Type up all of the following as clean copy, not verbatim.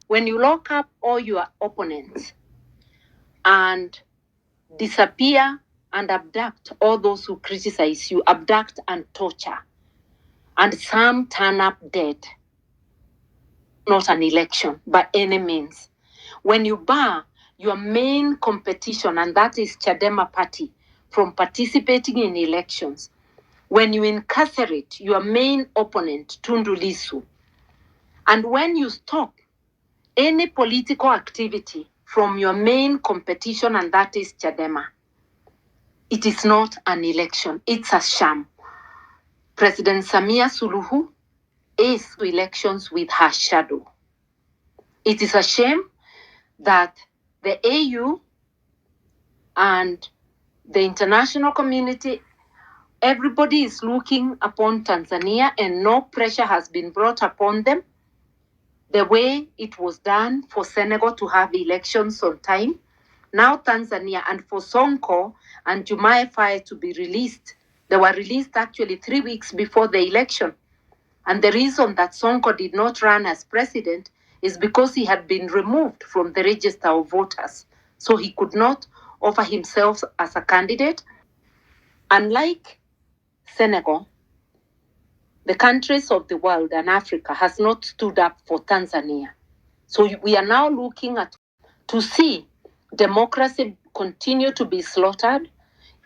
When you lock up all your opponents and disappear and abduct all those who criticize you, abduct and torture, and some turn up dead, not an election by any means. When you bar your main competition, and that is Chadema party, from participating in elections, when you incarcerate your main opponent, Tundu Lissu, and when you stop any political activity from your main competition, and that is Chadema, it is not an election, it's a sham. President Samia Suluhu is to elections with her shadow. It is a shame that the AU and the international community, everybody is looking upon Tanzania and no pressure has been brought upon them the way it was done for Senegal to have elections on time. Now Tanzania, and for Sonko and Jumaye Faye to be released. They were released actually 3 weeks before the election. And the reason that Sonko did not run as president is because he had been removed from the register of voters. So he could not offer himself as a candidate. Unlike Senegal, the countries of the world and Africa has not stood up for Tanzania. So we are now looking at to see democracy continue to be slaughtered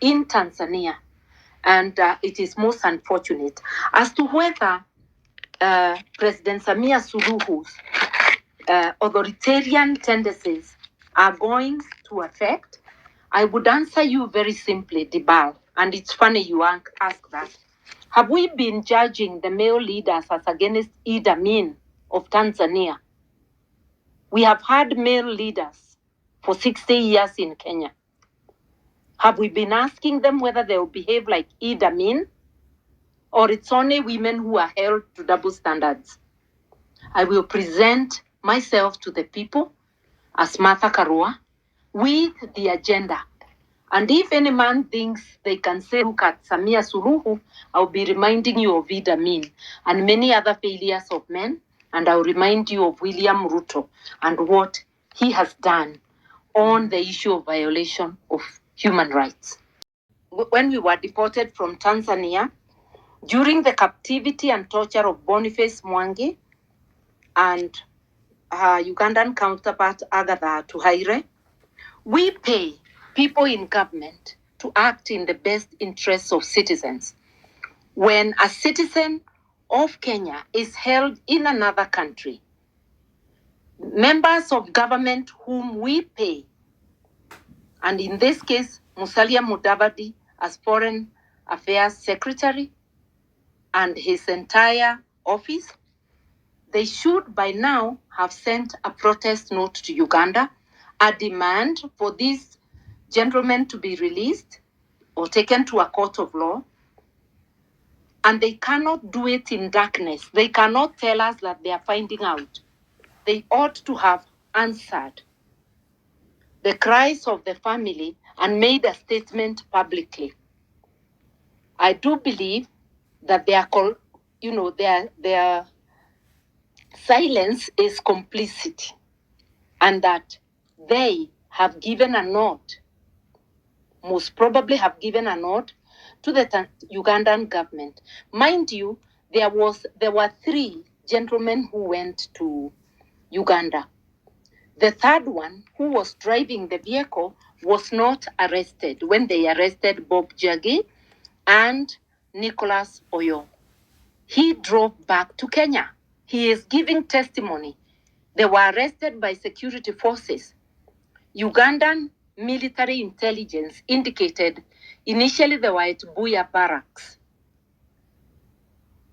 in Tanzania. And it is most unfortunate. As to whether President Samia Suluhu's authoritarian tendencies are going to affect, I would answer you very simply, Dibal. And it's funny you ask that. Have we been judging the male leaders as against Idi Amin of Tanzania? We have had male leaders for 60 years in Kenya. Have we been asking them whether they will behave like Idi Amin? Or it's only women who are held to double standards? I will present myself to the people as Martha Karua with the agenda. And if any man thinks they can say, look at Samia Suluhu, I'll be reminding you of Idi Amin and many other failures of men. And I'll remind you of William Ruto and what he has done on the issue of violation of human rights. When we were deported from Tanzania, during the captivity and torture of Boniface Mwangi and her Ugandan counterpart Agatha Tuhaire, we pay people in government to act in the best interests of citizens. When a citizen of Kenya is held in another country, members of government whom we pay, and in this case, Musalia Mudavadi as Foreign Affairs Secretary and his entire office, they should by now have sent a protest note to Uganda, a demand for these gentlemen to be released or taken to a court of law. And they cannot do it in darkness. They cannot tell us that they are finding out. They ought to have answered the cries of the family and made a statement publicly. I do believe that their silence is complicity, and that they have given a nod, most probably have given a nod to the Ugandan government. Mind you, there were 3 gentlemen who went to Uganda. The third one, who was driving the vehicle, was not arrested when they arrested Bob Jagi and Nicholas Oyo. He drove back to Kenya. He is giving testimony. They were arrested by security forces. Ugandan military intelligence indicated initially they were at Buya barracks.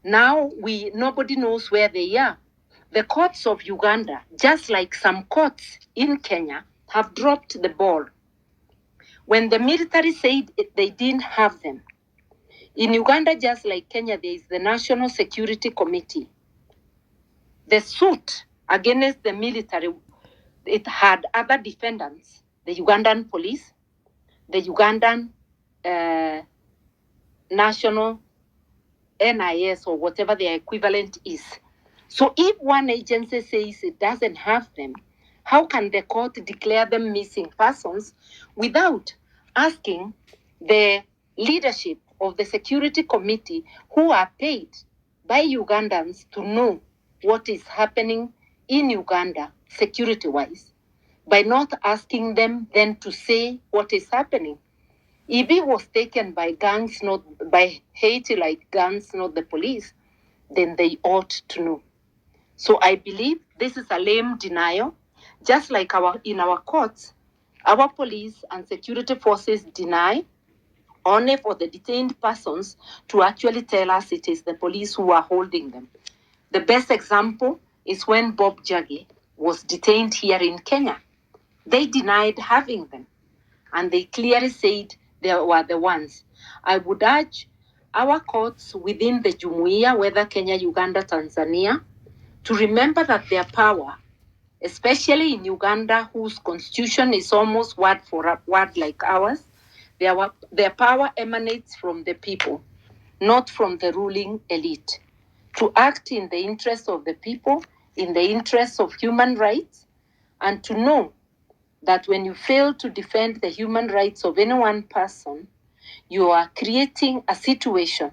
Now nobody knows where they are. The courts of Uganda, just like some courts in Kenya, have dropped the ball. When the military said they didn't have them, in Uganda, just like Kenya, there is the National Security Committee. The suit against the military, it had other defendants, the Ugandan police, the Ugandan National NIS, or whatever their equivalent is. So if one agency says it doesn't have them, how can the court declare them missing persons without asking the leadership of the security committee, who are paid by Ugandans to know what is happening in Uganda security-wise, by not asking them then to say what is happening? If it was taken by gangs, not by Haiti like gangs, not the police, then they ought to know. So I believe this is a lame denial. Just like in our courts, our police and security forces deny only for the detained persons to actually tell us it is the police who are holding them. The best example is when Bob Jage was detained here in Kenya. They denied having them, and they clearly said they were the ones. I would urge our courts within the Jumuiya, whether Kenya, Uganda, Tanzania, to remember that their power, especially in Uganda, whose constitution is almost word for word like ours, their power emanates from the people, not from the ruling elite. To act in the interest of the people, in the interest of human rights, and to know that when you fail to defend the human rights of any one person, you are creating a situation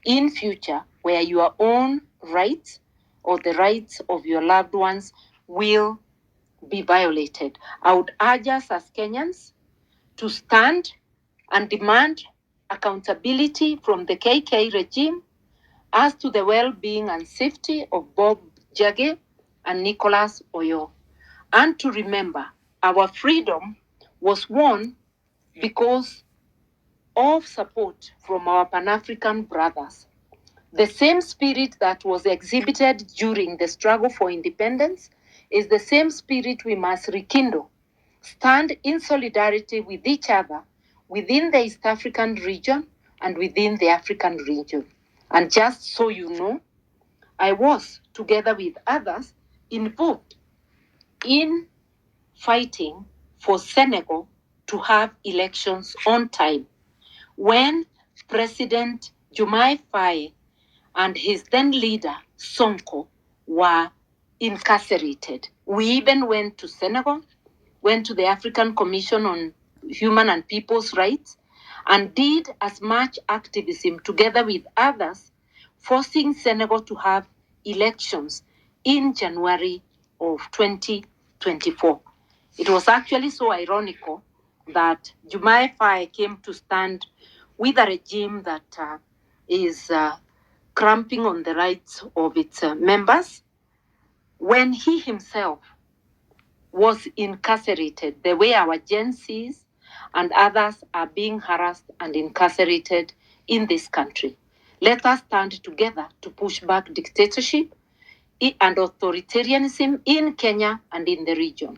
in future where your own rights or the rights of your loved ones will be violated. I would urge us as Kenyans to stand and demand accountability from the KK regime as to the well-being and safety of Bob Jage and Nicholas Oyo, and to remember our freedom was won because of support from our Pan-African brothers. The same spirit that was exhibited during the struggle for independence is the same spirit we must rekindle. Stand in solidarity with each other within the East African region and within the African region. And just so you know, I was, together with others, involved in fighting for Senegal to have elections on time when President Diomaye Faye and his then leader, Sonko, were incarcerated. We even went to Senegal, went to the African Commission on Human and People's Rights, and did as much activism together with others, forcing Senegal to have elections in January of 2024. It was actually so ironical that Diomaye Faye came to stand with a regime that is cramping on the rights of its members when he himself was incarcerated, the way our agencies and others are being harassed and incarcerated in this country. Let us stand together to push back dictatorship and authoritarianism in Kenya and in the region.